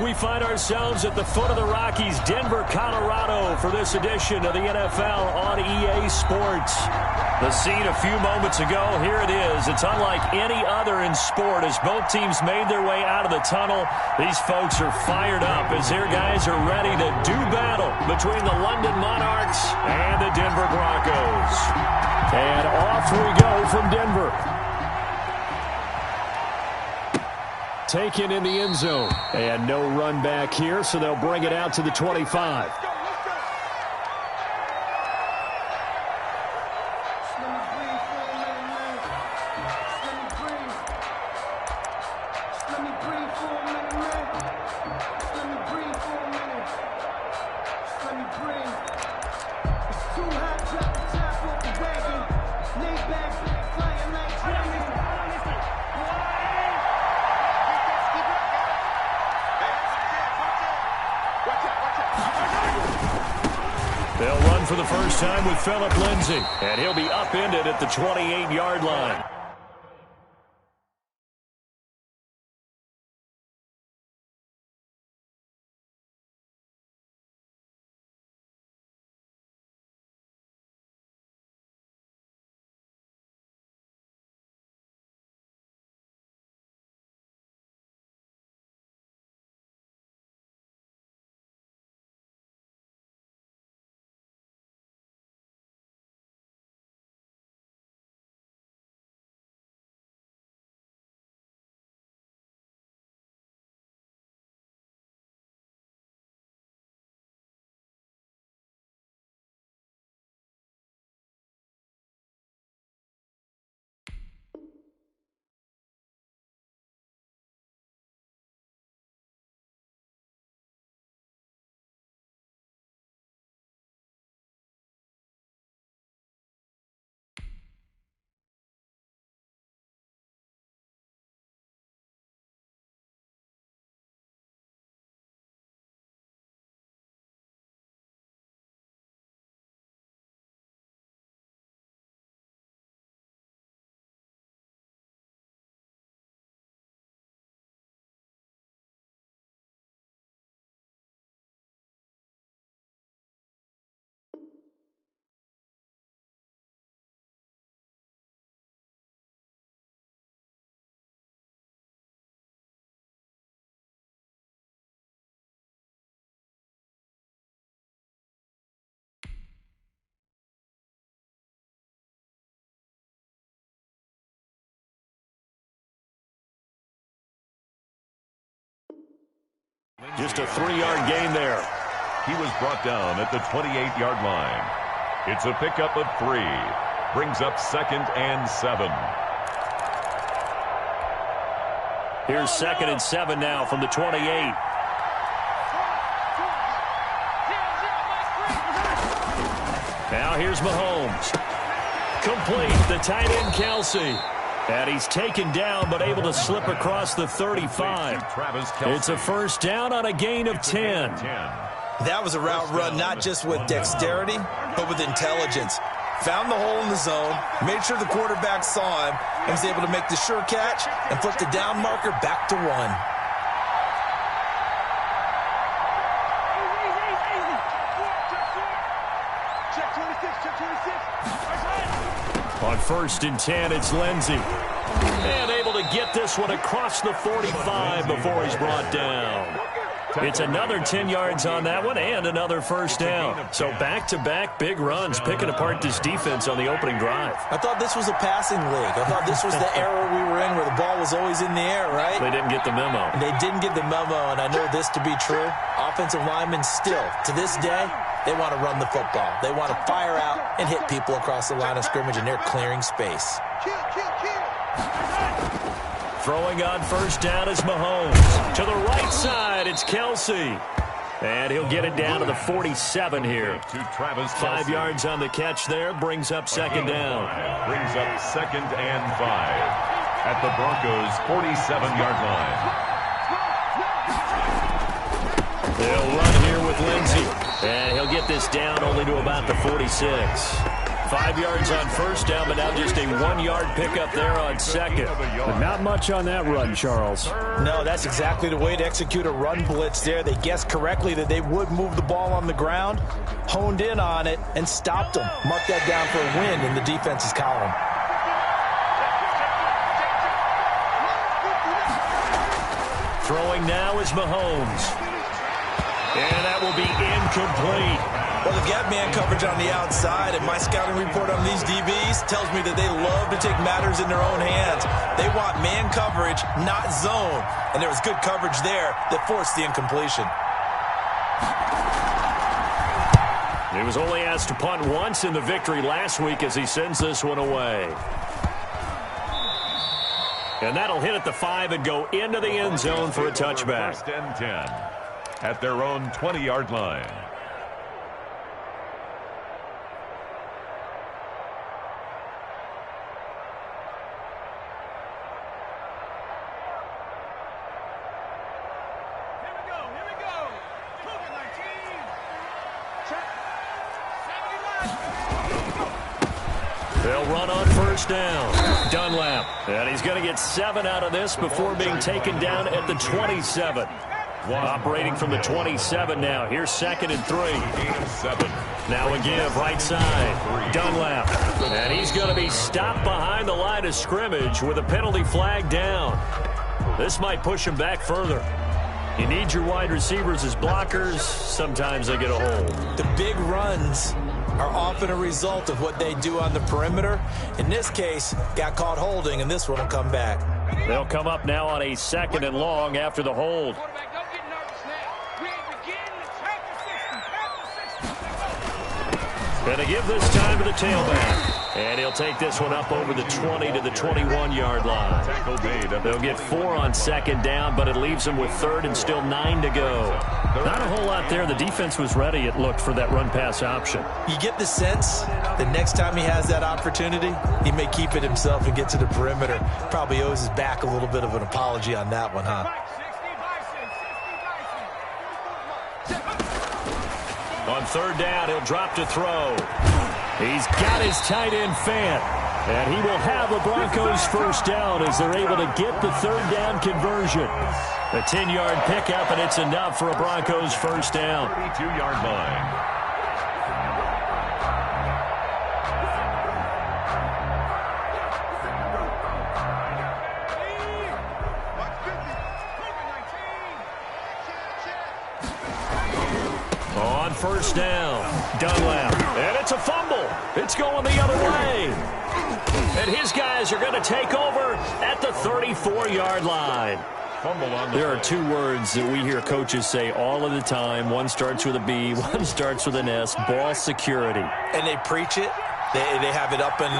We find ourselves at the foot of the Rockies, Denver, Colorado, for this edition of the NFL on EA Sports. The scene a few moments ago, here it is. It's unlike any other in sport as both teams made their way out of the tunnel. These folks are fired up as their guys are ready to do battle between the London Monarchs and the Denver Broncos. And off we go from Denver. Taken in the end zone. And no run back here, so they'll bring it out to the 25. They'll run for the first time with Phillip Lindsay, and he'll be upended at the 28-yard line. Just a 3-yard gain there. He was brought down at the 28-yard line. It's a pickup of 3. Brings up 2nd and 7. Here's 2nd and 7 now from the 28. Now here's Mahomes. Complete, the tight end Kelsey. And he's taken down, but able to slip across the 35. It's a first down on a gain of 10. That was a route run not just with dexterity, but with intelligence. Found the hole in the zone, made sure the quarterback saw him, and was able to make the sure catch and flip the down marker back to 1. On 1st and 10, it's Lindsay. And able to get this one across the 45 before he's brought down. It's another 10 yards on that one and another first down. So back-to-back big runs, picking apart this defense on the opening drive. I thought this was a passing league. I thought this was the era we were in where the ball was always in the air, right? They didn't get the memo. They didn't get the memo, and I know this to be true. Offensive linemen still, to this day, they want to run the football. They want to fire out and hit people across the line of scrimmage, and they're clearing space. Throwing on first down is Mahomes. To the right side, it's Kelsey. And he'll get it down to the 47 here. 5 yards on the catch there. Brings up 2nd down. Brings up 2nd and 5 at the Broncos' 47-yard line. They'll run here with Lindsay. And he'll get this down only to about the 46. 5 yards on first down, but now just a 1-yard pickup there on second. But not much on that run, Charles. No, that's exactly the way to execute a run blitz there. They guessed correctly that they would move the ball on the ground, honed in on it, and stopped them. Mark that down for a win in the defense's column. Throwing now is Mahomes. And that will be incomplete. Well, they've got man coverage on the outside, and my scouting report on these DBs tells me that they love to take matters in their own hands. They want man coverage, not zone. And there was good coverage there that forced the incompletion. He was only asked to punt once in the victory last week as he sends this one away. And that'll hit at the 5 and go into the end zone for a touchback. First and 10 at their own 20-yard line. They'll run on first down. Dunlap. And he's going to get 7 out of this before being taken down at the 27. Operating from the 27 now. Here's 2nd and 3. Now a give right side. Dunlap. And he's going to be stopped behind the line of scrimmage with a penalty flag down. This might push him back further. You need your wide receivers as blockers. Sometimes they get a hold. The big runs are often a result of what they do on the perimeter. In this case, got caught holding, and this one will come back. They'll come up now on a 2nd and long after the hold. Going to give this time to the tailback. And he'll take this one up over the 20 to the 21-yard line. They'll get 4 on 2nd down, but it leaves them with 3rd and still 9 to go. Not a whole lot there. The defense was ready, it looked, for that run-pass option. You get the sense that next time he has that opportunity, he may keep it himself and get to the perimeter. Probably owes his back a little bit of an apology on that one, huh? On 3rd down, he'll drop to throw. He's got his tight end Fant. And he will have a Broncos first down as they're able to get the 3rd down conversion. A 10-yard pickup, and it's enough for a Broncos first down. 32-yard line. On first down, Dunlap. And it's a fumble. It's going the other way. And his guys are going to take over at the 34-yard line. There are 2 words that we hear coaches say all of the time. One starts with a B, one starts with an S, ball security. And they preach it. They have it up in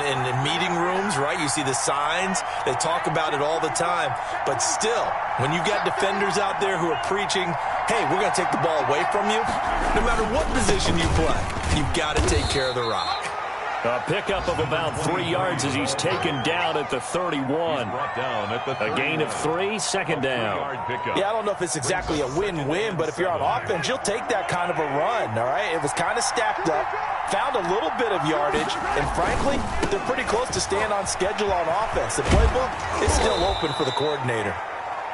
meeting rooms, right? You see the signs. They talk about it all the time. But still, when you got defenders out there who are preaching, hey, we're going to take the ball away from you, no matter what position you play, you've got to take care of the rock. A pickup of about 3 yards as he's taken down at the 31. A gain of 3, 2nd down. Yeah, I don't know if it's exactly a win-win, but if you're on offense, you'll take that kind of a run, all right? It was kind of stacked up, found a little bit of yardage, and frankly, they're pretty close to staying on schedule on offense. The playbook is still open for the coordinator.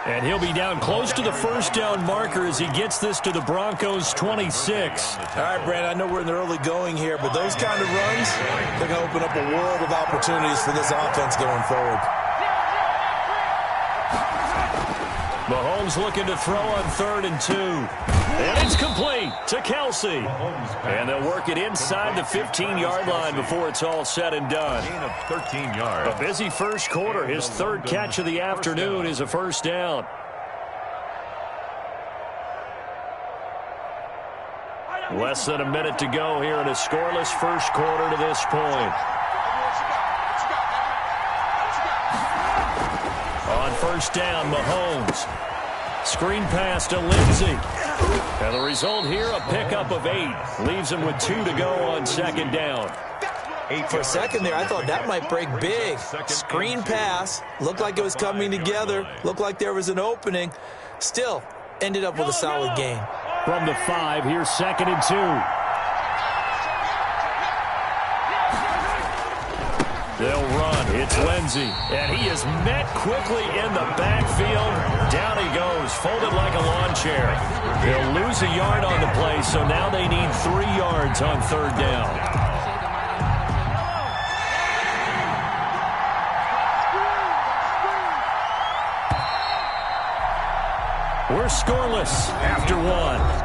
And he'll be down close to the first down marker as he gets this to the Broncos 26. All right, Brandon, I know we're in the early going here, but those kind of runs, they're going to open up a world of opportunities for this offense going forward. Mahomes looking to throw on 3rd and 2. And it's complete to Kelsey. And they'll work it inside the 15-yard line before it's all said and done. Gain of 13 yards. A busy first quarter. His 3rd catch of the afternoon is a first down. Less than a minute to go here in a scoreless first quarter to this point. On first down, Mahomes. Screen pass to Lindsey. And the result here, a pickup of 8. Leaves him with 2 to go on 2nd down. For a second there, I thought that might break big. Screen pass. Looked like it was coming together. Looked like there was an opening. Still, ended up with a solid gain. From the 5, here's 2nd and 2. They'll run. It's Lindsey. And he is met quickly in the backfield. Down he goes, folded like a lawn chair. They'll lose a yard on the play, so now they need 3 yards on third down. We're scoreless after 1.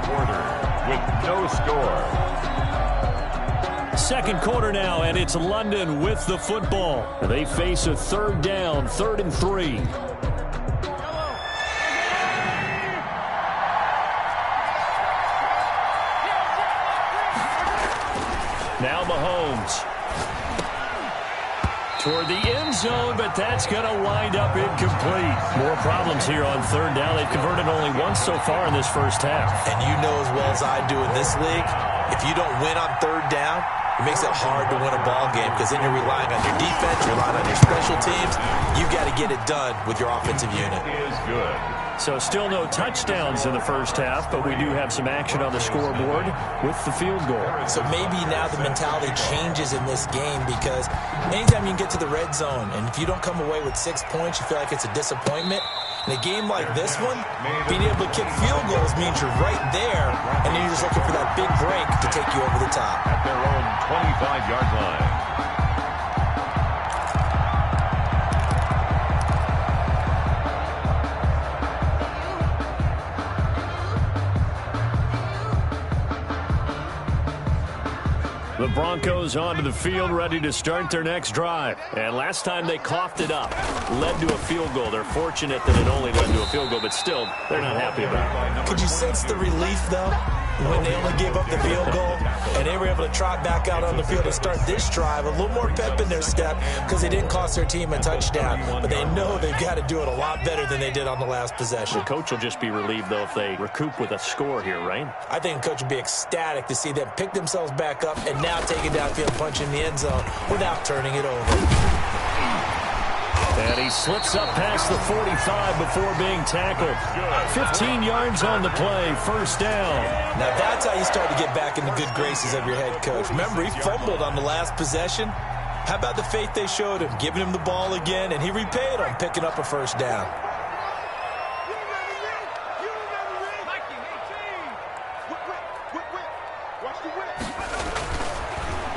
Quarter with no score. Second quarter now, and it's London with the football. They face a third down, 3rd and 3. Now Mahomes. Toward the end zone, but that's going to wind up incomplete. More problems here on third down. They've converted only once so far in this first half. And you know as well as I do in this league, if you don't win on third down, it makes it hard to win a ball game because then you're relying on your defense, you're relying on your special teams. You've got to get it done with your offensive unit. Is good. So still no touchdowns in the first half, but we do have some action on the scoreboard with the field goal. So maybe now the mentality changes in this game because anytime you can get to the red zone, and if you don't come away with 6 points, you feel like it's a disappointment. In a game like this one, being able to kick field goals means you're right there, and then you're just looking for that big break to take you over the top. At their own 25-yard line. The Broncos onto the field, ready to start their next drive. And last time they coughed it up, led to a field goal. They're fortunate that it only led to a field goal, but still, they're not happy about it. Could you sense the relief, though, when they only gave up the field goal and they were able to trot back out on the field to start this drive? A little more pep in their step because they didn't cost their team a touchdown, but they know they've got to do it a lot better than they did on the last possession. The coach will just be relieved, though, if they recoup with a score here, right? I think the coach would be ecstatic to see them pick themselves back up and now take it downfield, punch in the end zone without turning it over. And he slips up past the 45 before being tackled. 15 yards on the play, first down. Now that's how you start to get back in the good graces of your head coach. Remember, he fumbled on the last possession. How about the faith they showed him, giving him the ball again, and he repaid him, picking up a first down.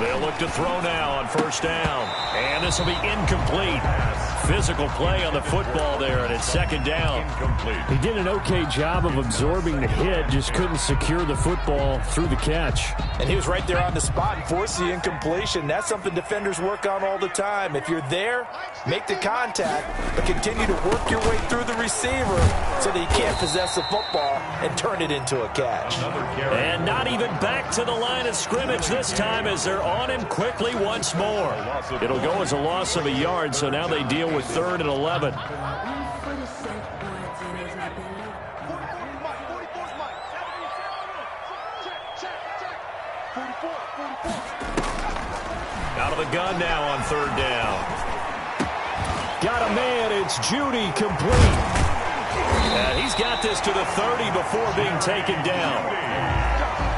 They'll look to throw now on first down. And this will be incomplete. Physical play on the football there, and it's second down. Incomplete. He did an okay job of absorbing the hit, just couldn't secure the football through the catch. And he was right there on the spot and forced the incompletion. That's something defenders work on all the time. If you're there, make the contact, but continue to work your way through the receiver so that he can't possess the football and turn it into a catch. And not even back to the line of scrimmage this time as they're on him quickly once more. It'll go as a loss of a yard, so now they deal with 3rd and 11. Out of the gun now on third down. Got a man, it's Judy, complete. And he's got this to the 30 before being taken down.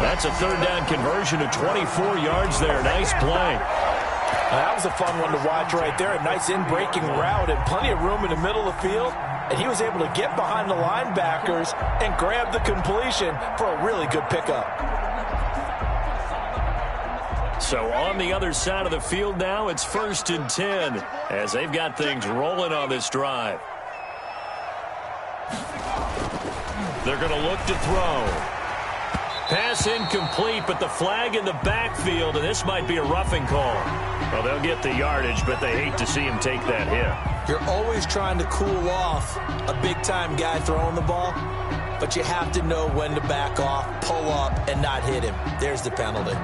That's a third down conversion of 24 yards there. Nice play. That was a fun one to watch right there. A nice in-breaking route and plenty of room in the middle of the field. And he was able to get behind the linebackers and grab the completion for a really good pickup. So on the other side of the field now, it's 1st and 10 as they've got things rolling on this drive. They're going to look to throw. Pass incomplete, but the flag in the backfield, and this might be a roughing call. Well, they'll get the yardage, but they hate to see him take that hit. You're always trying to cool off a big-time guy throwing the ball, but you have to know when to back off, pull up, and not hit him. There's the penalty.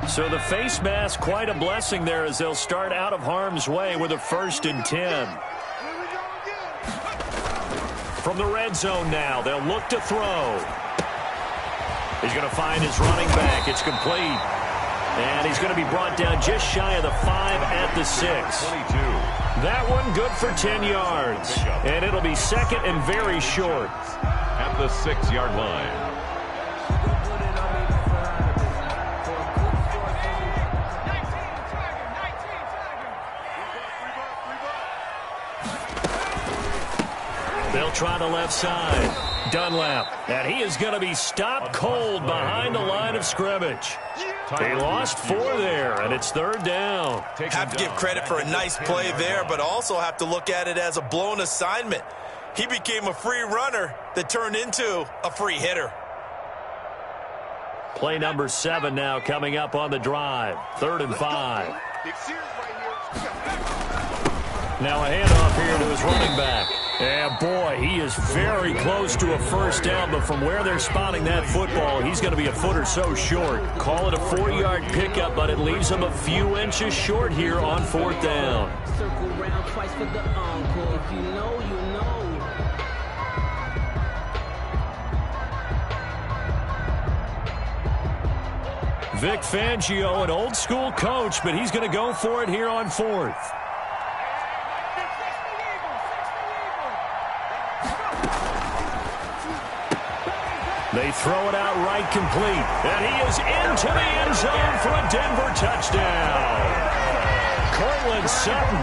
So the face mask, quite a blessing there as they'll start out of harm's way with a 1st and 10. From the red zone now, they'll look to throw. He's going to find his running back. It's complete. And he's going to be brought down just shy of the 5 at the 6. 22. That one good for 10 yards. And it'll be second and very short. At the 6-yard line. try the left side. Dunlap. And he is going to be stopped cold behind the line of scrimmage. They lost 4 there, and it's 3rd down. Have to give credit for a nice play there, but also have to look at it as a blown assignment. He became a free runner that turned into a free hitter. Play number 7 now coming up on the drive. 3rd and 5. Now a handoff here to his running back. And boy, he is very close to a first down, but from where they're spotting that football, he's going to be a foot or so short. Call it a 4-yard pickup, but it leaves him a few inches short here on 4th down. Circle round twice for the encore. If you know, you know. Vic Fangio, an old-school coach, but he's going to go for it here on 4th. They throw it out right complete, and he is into the end zone for a Denver touchdown. Cortland Sutton,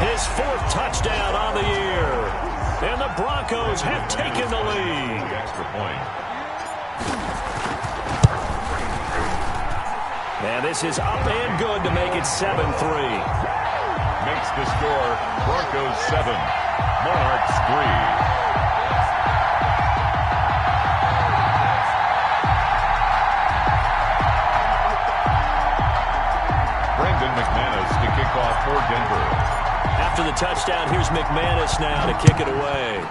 his 4th touchdown on the year. And the Broncos have taken the lead. Extra point. And this is up and good to make it 7-3. Makes the score Broncos 7, Monarchs 3. McManus to kick off for Denver. After the touchdown, here's McManus now to kick it away.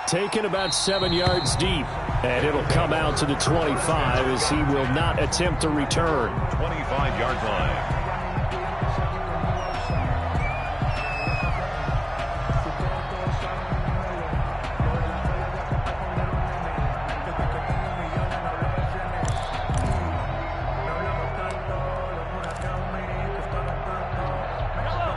Taken about 7 yards deep, and it'll come out to the 25 as he will not attempt to return. 25-yard line.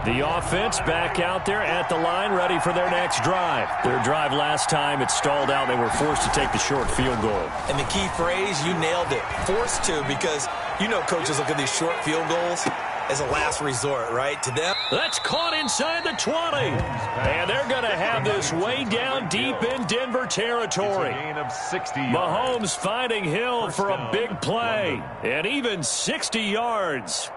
The offense back out there at the line, ready for their next drive. Their drive last time, it stalled out. They were forced to take the short field goal. And the key phrase, you nailed it. Forced to, because you know coaches look at these short field goals as a last resort, right? To them. That's caught inside the 20. And they're going to have this way down deep in Denver territory. It's a gain of 60 yards. Mahomes finding Hill for a big play. And even 60 yards.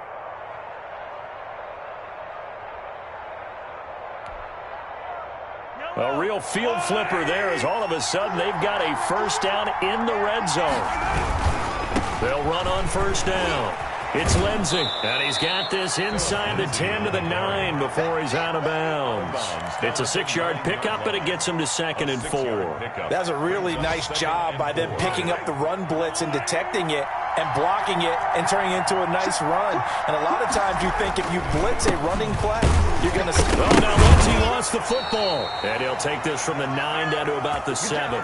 A real field flipper there as all of a sudden they've got a first down in the red zone. They'll run on first down. It's Lindsey, and he's got this inside the 10 to the 9 before he's out of bounds. It's a 6-yard pickup, but it gets him to 2nd and 4. That's a really nice job by them picking up the run blitz and detecting it and blocking it and turning it into a nice run. And a lot of times you think if you blitz a running play, you're going to... Oh, now Lindsey lost the football. And he'll take this from the 9 down to about the 7.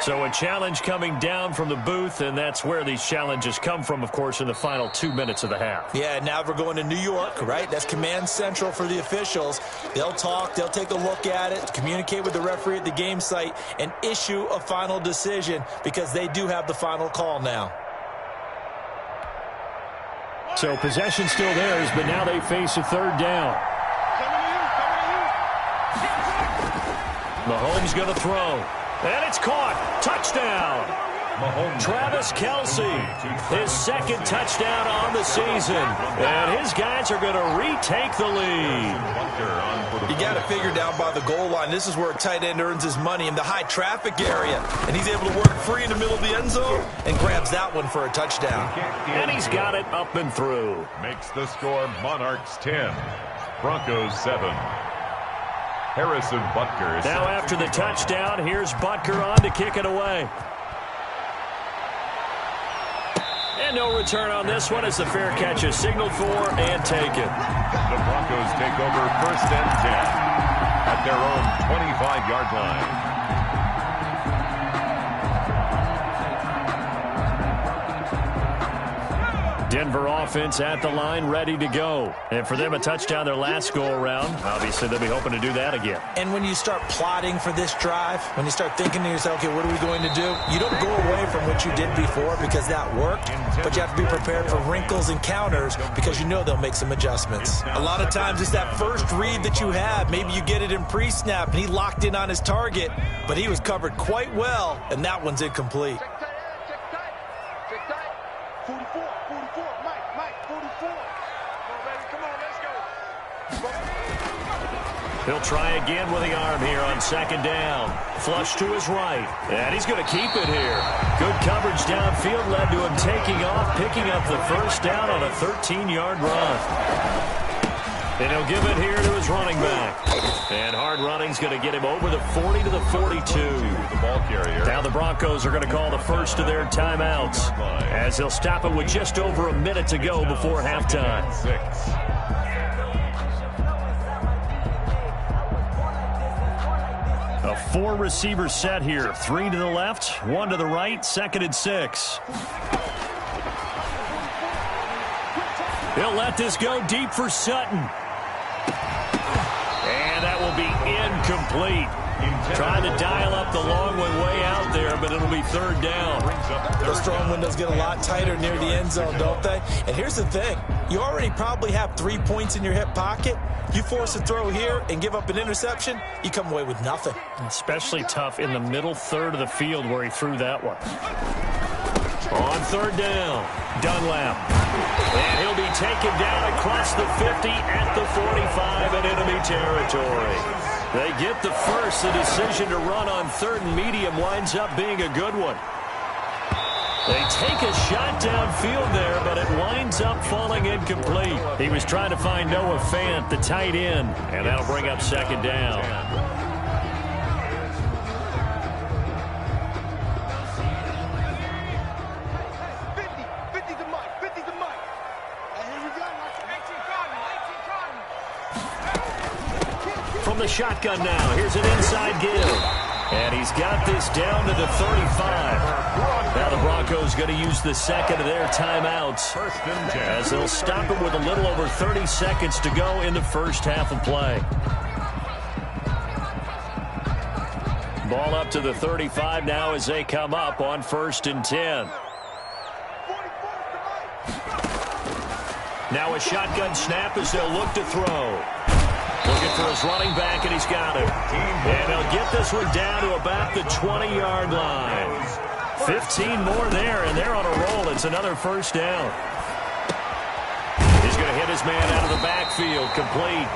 So a challenge coming down from the booth, and that's where these challenges come from, of course, in the final 2 minutes of the half. Yeah, now we're going to New York, right? That's command central for the officials. They'll talk, they'll take a look at it, communicate with the referee at the game site, and issue a final decision because they do have the final call now. So possession still theirs, but now they face a 3rd down. Mahomes going to throw. And it's caught. Touchdown. Mahomes. Travis Kelce, his 2nd touchdown on the season. And his guys are going to retake the lead. You got to figure down by the goal line. This is where a tight end earns his money in the high traffic area. And he's able to work free in the middle of the end zone and grabs that one for a touchdown. And he's got it up and through. Makes the score Monarchs 10, Broncos 7. Harrison Butker. Now after the touchdown, here's Butker on to kick it away. And no return on this one as the fair catch is signaled for and taken. The Broncos take over 1st and 10 at their own 25-yard line. Denver offense at the line, ready to go. And for them, a touchdown their last go-around. Obviously, they'll be hoping to do that again. And when you start plotting for this drive, when you start thinking to yourself, okay, what are we going to do? You don't go away from what you did before because that worked, but you have to be prepared for wrinkles and counters because you know they'll make some adjustments. A lot of times it's that first read that you have. Maybe you get it in pre-snap, and he locked in on his target, but he was covered quite well, and that one's incomplete. He'll try again with the arm here on second down. Flush to his right. And he's going to keep it here. Good coverage downfield led to him taking off, picking up the first down on a 13-yard run. And he'll give it here to his running back. And hard running's going to get him over the 40 to the 42. The ball carrier. Now the Broncos are going to call the first of their timeouts as they'll stop it with just over a minute to go before halftime. 6. A 4-receiver set here. 3 to the left, 1 to the right, 2nd and 6. He'll let this go deep for Sutton. And that will be incomplete. Trying to dial up the long one way out there, but it'll be 3rd down. Those throwing windows get a lot tighter near the end zone, don't they? And here's the thing. You already probably have 3 points in your hip pocket. You force a throw here and give up an interception, you come away with nothing. Especially tough in the middle third of the field where he threw that one. On 3rd down, Dunlap. And he'll be taken down across the 50 at the 45 in enemy territory. They get the first. The decision to run on 3rd and medium winds up being a good one. They take a shot downfield there, but it winds up falling incomplete. He was trying to find Noah Fant, the tight end, and that'll bring up 2nd down. From the shotgun now, here's an inside give. And he's got this down to the 35. Now the Broncos going to use the 2nd of their timeouts as they'll stop it with a little over 30 seconds to go in the first half of play. Ball up to the 35 now as they come up on 1st and 10. Now a shotgun snap as they'll look to throw. Looking for his running back, and he's got him. And they'll get this one down to about the 20-yard line. 15 more there, and they're on a roll. It's another 1st down. He's going to hit his man out of the backfield, complete.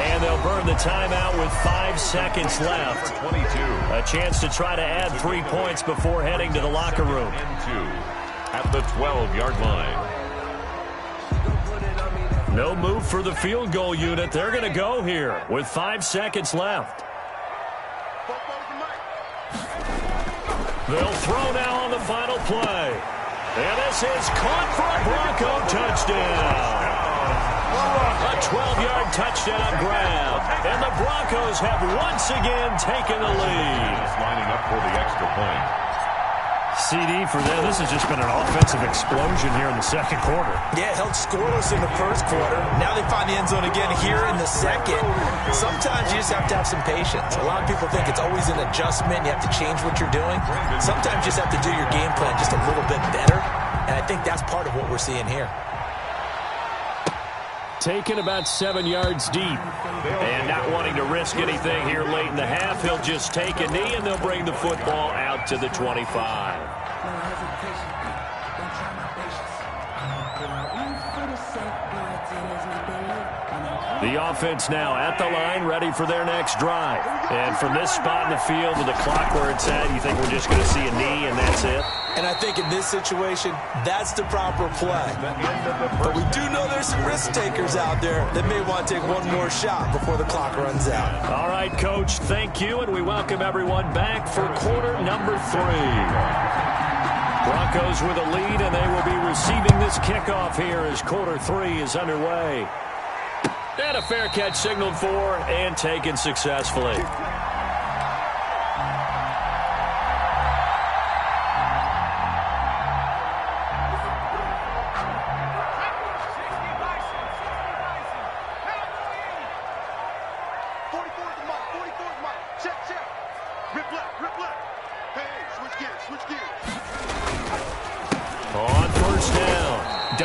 And they'll burn the timeout with 5 seconds left. 22. A chance to try to add 3 points before heading to the locker room. And 2 at the 12-yard line. No move for the field goal unit. They're going to go here with 5 seconds left. They'll throw now on the final play. And this is caught for a Bronco touchdown. A 12-yard touchdown grab. And the Broncos have once again taken the lead. Just lining up for the extra point. CD for them. This has just been an offensive explosion here in the 2nd quarter. Yeah, held scoreless in the 1st quarter. Now they find the end zone again here in the 2nd. Sometimes you just have to have some patience. A lot of people think it's always an adjustment. You have to change what you're doing. Sometimes you just have to do your game plan just a little bit better. And I think that's part of what we're seeing here. Taken about 7 yards deep. And not wanting to risk anything here late in the half, he'll just take a knee, and they'll bring the football out to the 25. The offense now at the line, ready for their next drive. And from this spot in the field with the clock where it's at, you think we're just going to see a knee and that's it? And I think in this situation, that's the proper play. But we do know there's some risk takers out there that may want to take one more shot before the clock runs out. All right, Coach, thank you, and we welcome everyone back for quarter number 3. Broncos with a lead, and they will be receiving this kickoff here as quarter 3 is underway. And a fair catch signaled for and taken successfully.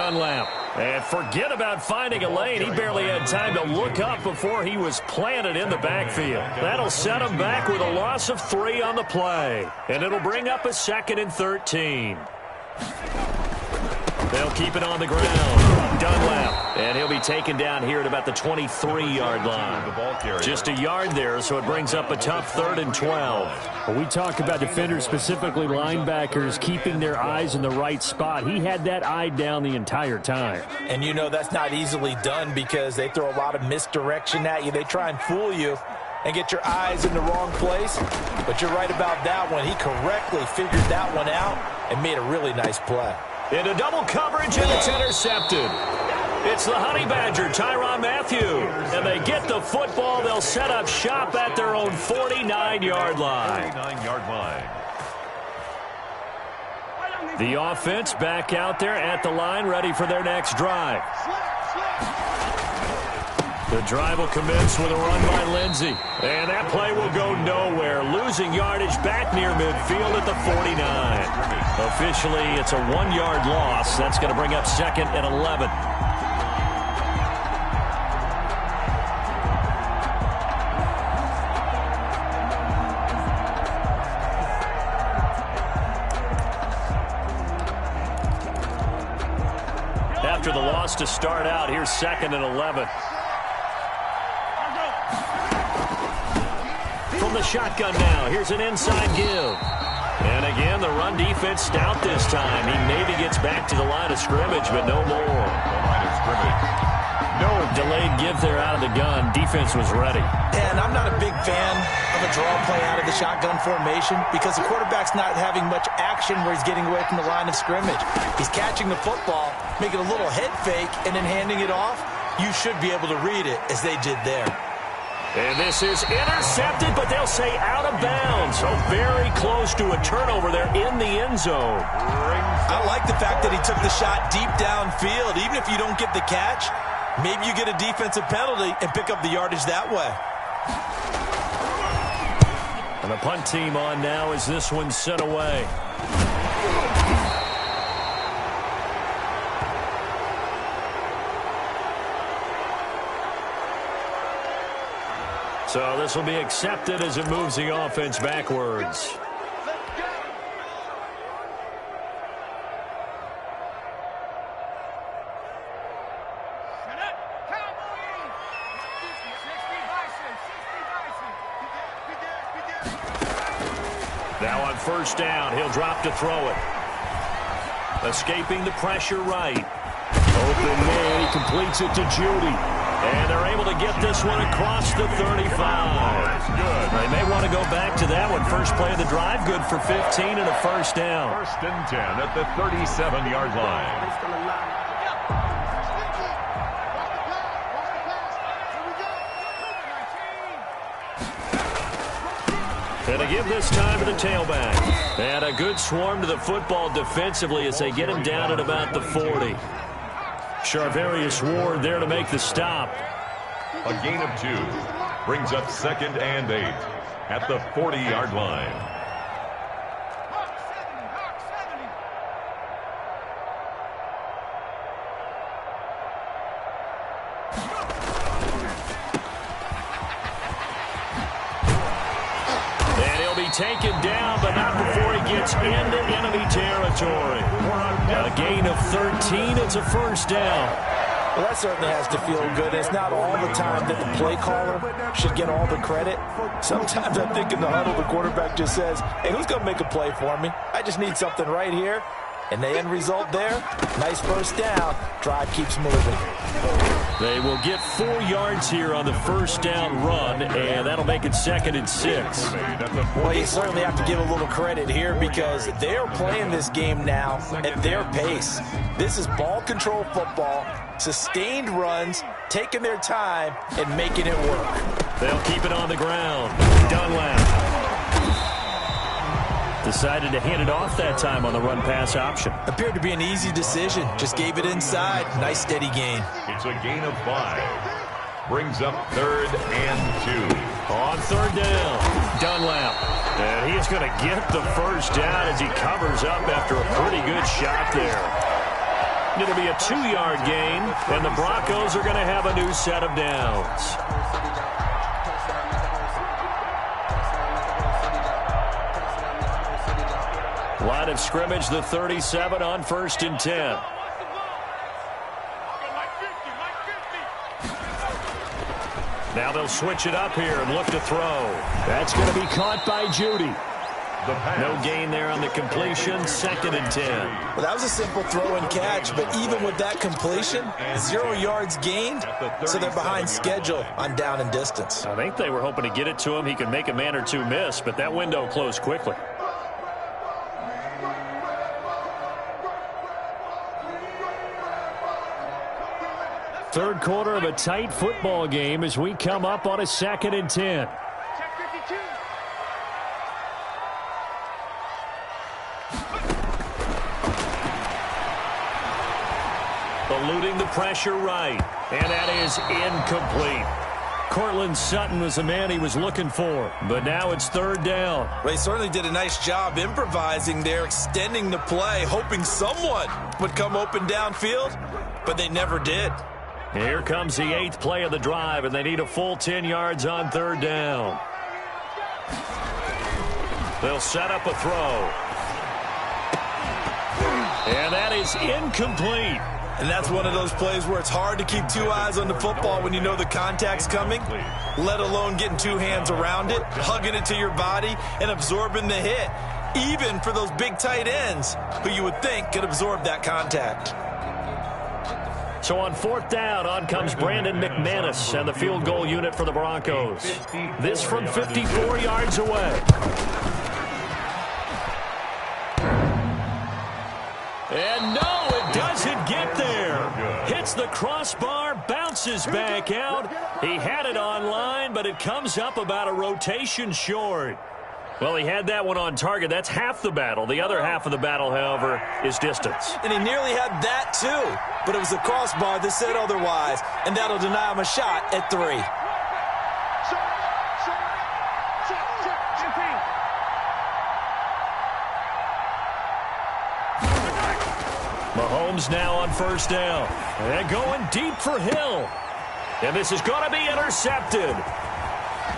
Dunlap. And forget about finding a lane. He barely had time to look up before he was planted in the backfield. That'll set him back with a loss of 3 on the play. And it'll bring up a 2nd and 13. They'll keep it on the ground. Dunlap. And he'll be taken down here at about the 23-yard line. Just a yard there, so it brings up a tough 3rd and 12. Well, we talk about defenders, specifically linebackers, keeping their eyes in the right spot. He had that eye down the entire time. And you know that's not easily done because they throw a lot of misdirection at you. They try and fool you and get your eyes in the wrong place. But you're right about that one. He correctly figured that one out and made a really nice play. Into double coverage, and it's intercepted. It's the Honey Badger, Tyrann Mathieu. And they get the football. They'll set up shop at their own 49-yard line. 49-yard line. The offense back out there at the line, ready for their next drive. The drive will commence with a run by Lindsey. And that play will go nowhere. Losing yardage back near midfield at the 49. Officially, it's a 1-yard loss. That's going to bring up 2nd and 11. After the loss to start out, here's 2nd and 11. From the shotgun now, here's an inside give. And again, the run defense stout this time. He maybe gets back to the line of scrimmage, but no more. Line of scrimmage. No delayed give there out of the gun. Defense was ready. And I'm not a big fan of a draw play out of the shotgun formation because the quarterback's not having much action where he's getting away from the line of scrimmage. He's catching the football, making a little head fake, and then handing it off. You should be able to read it as they did there. And this is intercepted, but they'll say out of bounds. So very close to a turnover there in the end zone. I like the fact that he took the shot deep downfield. Even if you don't get the catch, maybe you get a defensive penalty and pick up the yardage that way. And the punt team on now as this one's sent away. So this will be accepted as it moves the offense backwards. Now on 1st down, he'll drop to throw it. Escaping the pressure right. Open man, he completes it to Judy. And they're able to get this one across the 35. Good. They may want to go back to that one. First play of the drive, good for 15 and a 1st down. 1st and 10 at the 37-yard line. And to give this time to the tailback. And a good swarm to the football defensively as they get him down at about the 40. Charvarius Ward there to make the stop. A gain of 2 brings up 2nd and 8 at the 40-yard line. And he'll be taken down, but not before he gets into enemy territory. A gain of 13. It's a 1st down. Well, that certainly has to feel good. It's not all the time that the play caller should get all the credit. Sometimes I think in the huddle, the quarterback just says, hey, who's going to make a play for me? I just need something right here. And the end result there, nice 1st down. Drive keeps moving. They will get 4 yards here on the 1st down run, and that'll make it 2nd and 6. Well, you certainly have to give a little credit here because they're playing this game now at their pace. This is ball control football, sustained runs, taking their time, and making it work. They'll keep it on the ground. Dunlap decided to hand it off that time on the run-pass option. Appeared to be an easy decision. Just gave it inside. Nice steady gain. It's a gain of 5. Brings up 3rd and 2. On 3rd down, Dunlap. And he's going to get the 1st down as he covers up after a pretty good shot there. It'll be a 2-yard gain, and the Broncos are going to have a new set of downs. Line of scrimmage, the 37 on 1st and 10. Now they'll switch it up here and look to throw. That's going to be caught by Judy. No gain there on the completion, 2nd and 10. Well, that was a simple throw and catch, but even with that completion, 0 yards gained, so they're behind schedule on down and distance. I think they were hoping to get it to him. He could make a man or two miss, but that window closed quickly. Third quarter of a tight football game as we come up on a 2nd and 10. Eluding the pressure right, and that is incomplete. Cortland Sutton was the man he was looking for, but now it's 3rd down. Well, he certainly did a nice job improvising there, extending the play, hoping someone would come open downfield, but they never did. Here comes the 8th play of the drive, and they need a full 10 yards on 3rd down. They'll set up a throw. And that is incomplete. And that's one of those plays where it's hard to keep 2 eyes on the football when you know the contact's coming, let alone getting 2 hands around it, hugging it to your body, and absorbing the hit, even for those big tight ends who you would think could absorb that contact. So on 4th down, on comes Brandon McManus and the field goal unit for the Broncos. This from 54 yards away. And no, it doesn't get there. Hits the crossbar, bounces back out. He had it on line, but it comes up about a rotation short. Well, he had that one on target. That's half the battle. The other half of the battle, however, is distance. And he nearly had that, too. But it was the crossbar that said otherwise, and that'll deny him a shot at 3. Mahomes now on 1st down. And going deep for Hill. And this is going to be intercepted.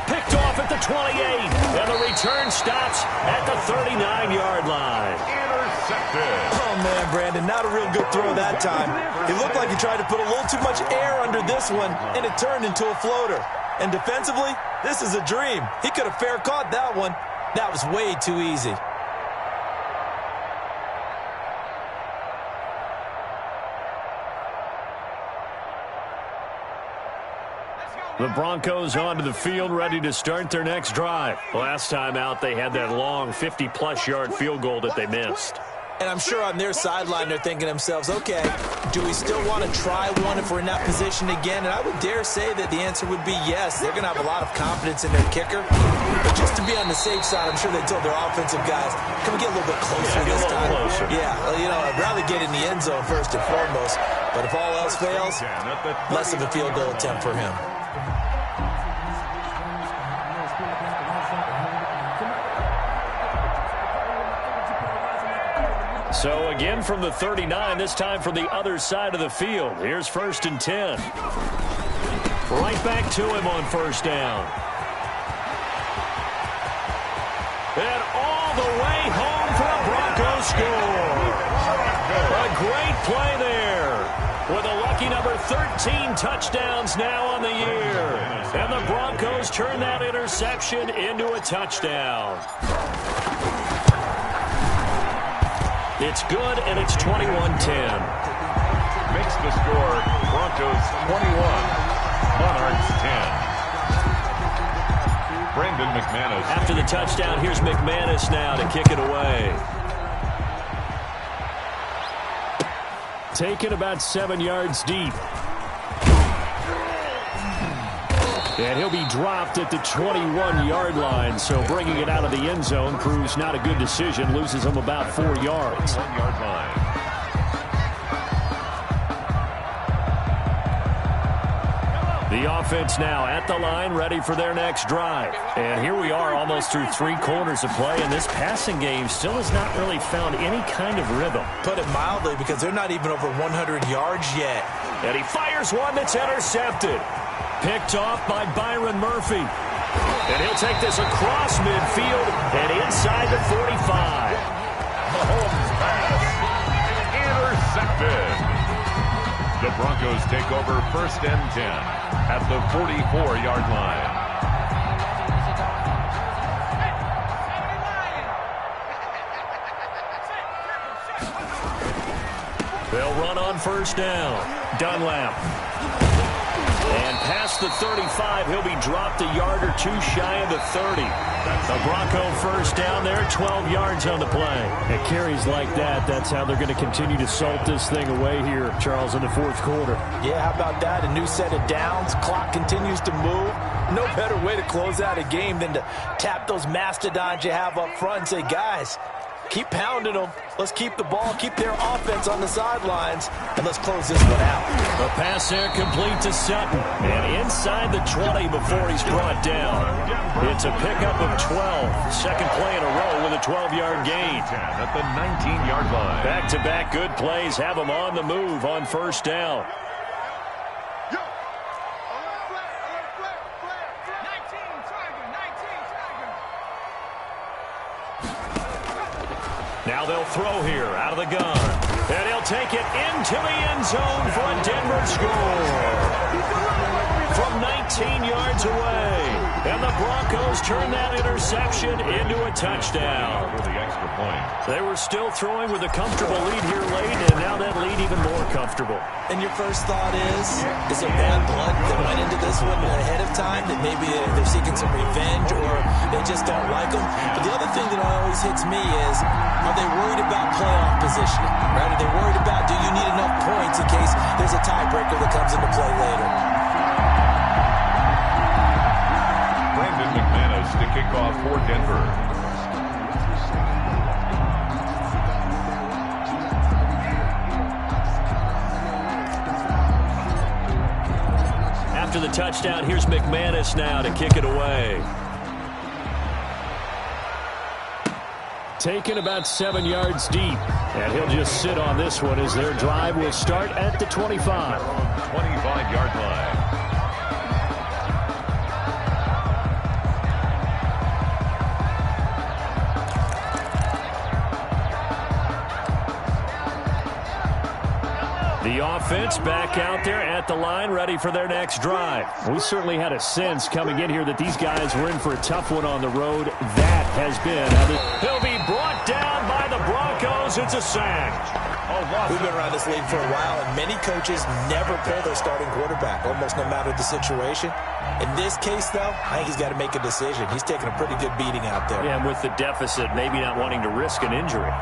Picked off at the 28, and the return stops at the 39-yard line. Intercepted. Oh, man, Brandon, not a real good throw that time. It looked like he tried to put a little too much air under this one, and it turned into a floater. And defensively, this is a dream. He could have fair caught that one. That was way too easy. The Broncos onto the field, ready to start their next drive. Last time out, they had that long 50-plus yard field goal that they missed. And I'm sure on their sideline, they're thinking to themselves, okay, do we still want to try one if we're in that position again? And I would dare say that the answer would be yes. They're going to have a lot of confidence in their kicker. But just to be on the safe side, I'm sure they told their offensive guys, can we get a little bit closer this time? Closer. Yeah, well, you know, I'd rather get in the end zone first and foremost. But if all else fails, less of a field goal attempt for him. So again from the 39, this time from the other side of the field. Here's 1st and 10. Right back to him on 1st down. And all the way home for a Broncos score. A great play there. With a lucky number 13 touchdowns now on the year. And the Broncos turn that interception into a touchdown. It's good, and it's 21-10. Makes the score Broncos 21, Monarchs 10. Brandon McManus. After the touchdown, here's McManus now to kick it away. Taken about 7 yards deep. And he'll be dropped at the 21-yard line, so bringing it out of the end zone proves not a good decision. Loses him about 4 yards. 1-yard line. The offense now at the line, ready for their next drive. And here we are almost through 3 quarters of play, and this passing game still has not really found any kind of rhythm. Put it mildly, because they're not even over 100 yards yet. And he fires one that's intercepted. Picked off by Byron Murphy. And he'll take this across midfield and inside the 45. Mahomes pass. Intercepted. The Broncos take over 1st and 10 at the 44-yard line. They'll run on 1st down. Dunlap. And past the 35, he'll be dropped a yard or 2 shy of the 30. The Bronco 1st down there, 12 yards on the play. At carries like that, that's how they're going to continue to salt this thing away here, Charles, in the 4th quarter. Yeah, how about that? A new set of downs. Clock continues to move. No better way to close out a game than to tap those mastodons you have up front and say, guys, keep pounding them. Let's keep the ball, keep their offense on the sidelines, and let's close this one out. A pass there complete to Sutton. And inside the 20 before he's brought down. It's a pickup of 12. Second play in a row with a 12-yard gain. At the 19-yard line. Back-to-back good plays have him on the move on 1st down. Now they'll throw here out of the gun. And he'll take it into the end zone for a Denver score. From 19 yards away. And the Broncos turn that interception into a touchdown. For the extra point. They were still throwing with a comfortable lead here late, and now that lead even more comfortable. And your first thought is it bad blood that went into this one ahead of time, that maybe they're seeking some revenge or they just don't like them? But the other thing that always hits me is, are they worried about playoff positioning? Right? Are they worried about, do you need enough points in case there's a tiebreaker that comes into play later? To kick off for Denver. After the touchdown, here's McManus now to kick it away. Taken about 7 yards deep. And he'll just sit on this one as their drive will start at the 25. 25-yard line. The offense back out there at the line, ready for their next drive. We certainly had a sense coming in here that these guys were in for a tough one on the road. That has been. He'll be brought down by the Broncos. It's a sack. We've been around this league for a while, and many coaches never pull their starting quarterback, almost no matter the situation. In this case, though, I think he's got to make a decision. He's taking a pretty good beating out there. Yeah, and with the deficit, maybe not wanting to risk an injury.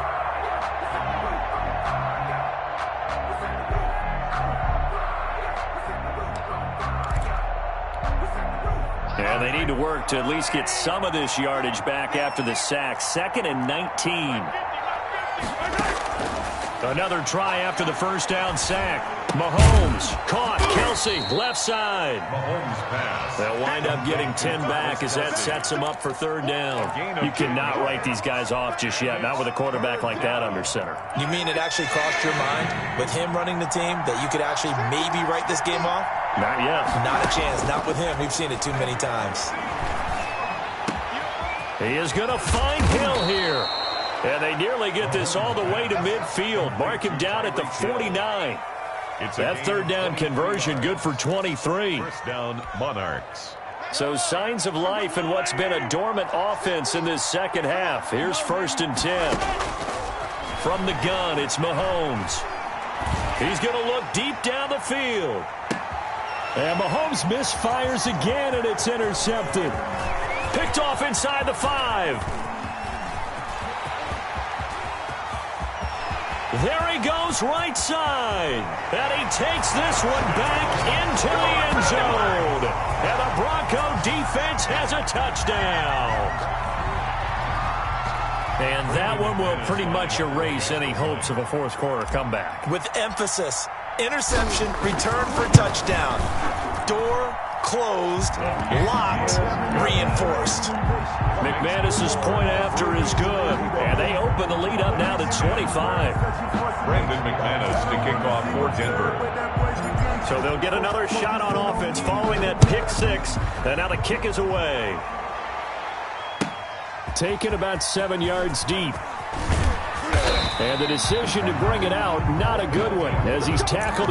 And they need to work to at least get some of this yardage back after the sack. 2nd and 19. Another try after the 1st down sack. Mahomes caught. Kelsey left side. Mahomes pass. They'll wind up getting 10 back as that sets them up for 3rd down. You cannot write these guys off just yet, not with a quarterback like that under center. You mean it actually crossed your mind with him running the team that you could actually maybe write this game off? Not yet. Not a chance. Not with him. We've seen it too many times. He is going to find Hill here. And they nearly get this all the way to midfield. Mark him down at the 49. That 3rd down conversion good for 23. 1st down, Monarchs. So signs of life in what's been a dormant offense in this second half. Here's 1st and 10. From the gun, it's Mahomes. He's going to look deep down the field. And Mahomes misfires again, and it's intercepted. Picked off inside the 5. There he goes right side. And he takes this one back into the end zone. And the Bronco defense has a touchdown. And that one will pretty much erase any hopes of a 4th quarter comeback. With emphasis, interception, return for touchdown. Door closed, locked, reinforced. McManus's point after is good, and they open the lead up now to 25. Brandon McManus to kick off for Denver. So they'll get another shot on offense following that pick six, and now the kick is away. Taken about 7 yards deep. And the decision to bring it out, not a good one, as he's tackled.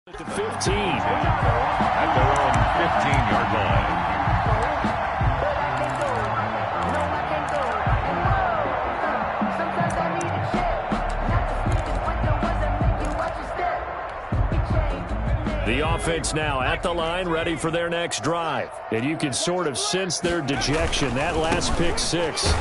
At the 15. At their own 15-yard line. The offense now at the line, ready for their next drive. And you can sort of sense their dejection. That last pick six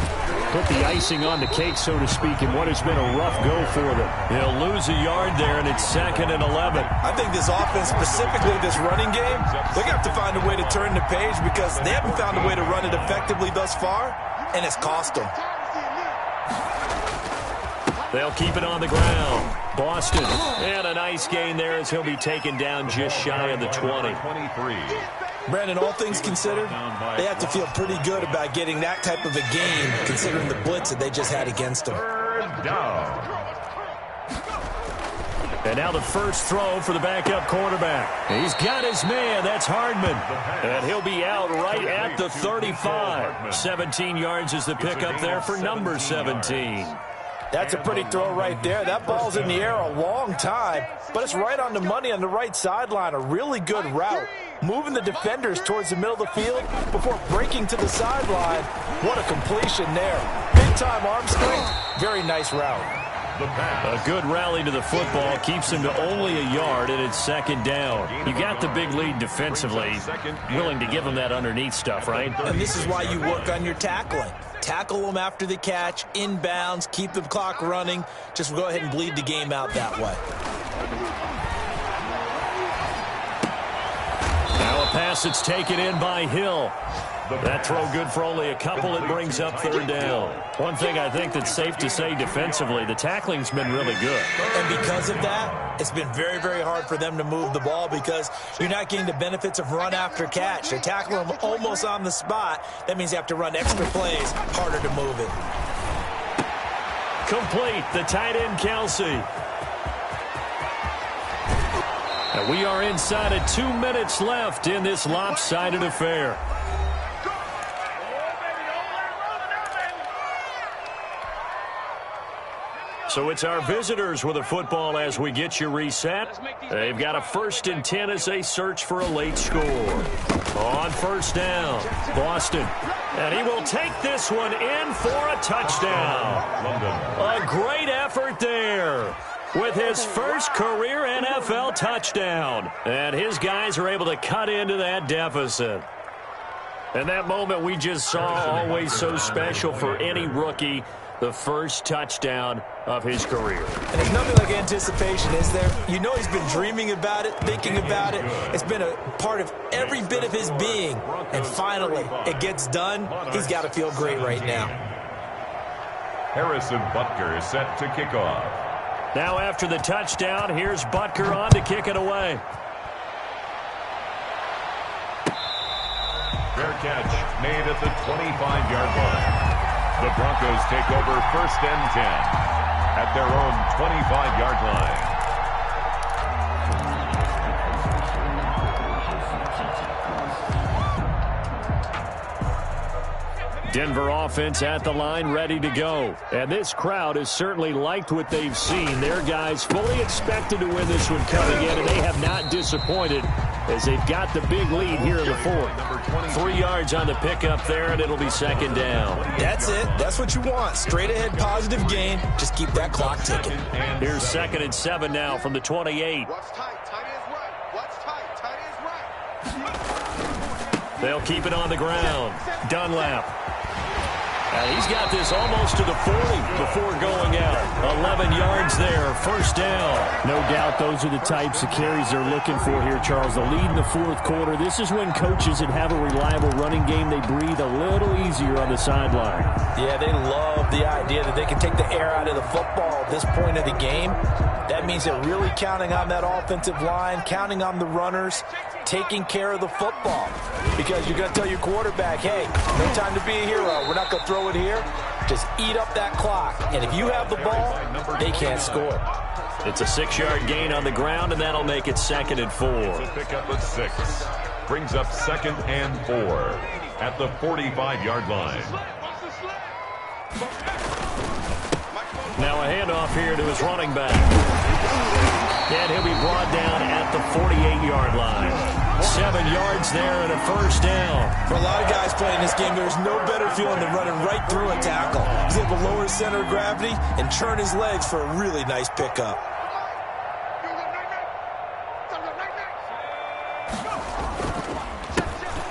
put the icing on the cake, so to speak, in what has been a rough go for them. They'll lose a yard there, and it's 2nd and 11. I think this offense, specifically this running game, they're going to have to find a way to turn the page because they haven't found a way to run it effectively thus far, and it's cost them. They'll keep it on the ground. Boston, and a nice gain there as he'll be taken down just shy of the 20. Brandon, all things considered, they have to feel pretty good about getting that type of a game, considering the blitz that they just had against them. And now the first throw for the backup quarterback. He's got his man. That's Hardman. And he'll be out right at the 35. 17 yards is the pickup there for number 17. That's a pretty throw right there. That ball's in the air a long time, but it's right on the money on the right sideline. A really good route. Moving the defenders towards the middle of the field before breaking to the sideline. What a completion there. Big-time arm strength. Very nice route. A good rally to the football keeps him to only a yard, and it's 2nd down. You got the big lead defensively. Willing to give him that underneath stuff, right? And this is why you work on your tackling. Tackle them after the catch, inbounds, keep the clock running. Just go ahead and bleed the game out that way. Now a pass that's taken in by Hill. That throw good for only a couple. It brings up 3rd down. One thing I think that's safe to say defensively, the tackling's been really good. And because of that, it's been very, very hard for them to move the ball because you're not getting the benefits of run after catch. They're tackling them almost on the spot. That means you have to run extra plays, harder to move it. Complete, the tight end Kelsey. And we are inside of 2 minutes left in this lopsided affair. So it's our visitors with a football as we get you reset. They've got a 1st and 10 as they search for a late score. On 1st down, Boston. And he will take this one in for a touchdown. A great effort there with his first career NFL touchdown. And his guys are able to cut into that deficit. And that moment we just saw, always so special for any rookie. The first touchdown of his career. And there's nothing like anticipation, is there? You know he's been dreaming about it, thinking about it. It's been a part of every bit of his being. And finally, it gets done. He's got to feel great right now. Harrison Butker is set to kick off. Now after the touchdown, here's Butker on to kick it away. Fair catch made at the 25-yard line. The Broncos take over 1st and 10 at their own 25-yard line. Denver offense at the line, ready to go. And this crowd has certainly liked what they've seen. Their guys fully expected to win this one coming in, and they have not disappointed as they've got the big lead here in the fourth. 3 yards on the pickup there, and it'll be second down. That's it. That's what you want. Straight ahead positive gain. Just keep that clock ticking. Here's 2nd and 7 now from the 28. They'll keep it on the ground. Dunlap. And he's got this almost to the 40 before going out. 11 yards there, first down. No doubt those are the types of carries they're looking for here, Charles. The lead in the fourth quarter. This is when coaches that have a reliable running game, they breathe a little easier on the sideline. Yeah, they love the idea that they can take the air out of the football at this point of the game. That means they're really counting on that offensive line, counting on the runners, taking care of the football. Because you're going to tell your quarterback, hey, no time to be a hero. We're not going to throw it here. Just eat up that clock. And if you have the ball, they can't score. It's a 6-yard gain on the ground, and that'll make it 2nd and 4. Pick up at 6. Brings up 2nd and 4 at the 45-yard line. Now a handoff here to his running back. And he'll be brought down at the 48-yard line. 7 yards there and a first down. For a lot of guys playing this game, there's no better feeling than running right through a tackle. He's able to lower his center of gravity and turn his legs for a really nice pickup.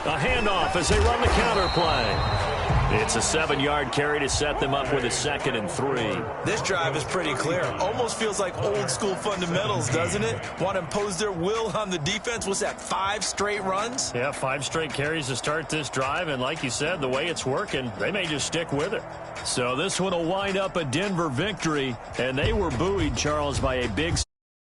A handoff as they run the counter play. It's a 7-yard carry to set them up with a 2nd and 3. This drive is pretty clear. Almost feels like old school fundamentals, doesn't it? Want to impose their will on the defense. What's that, 5 straight runs? Yeah, 5 straight carries to start this drive. And like you said, the way it's working, they may just stick with it. So this one will wind up a Denver victory. And they were buoyed, Charles, by a big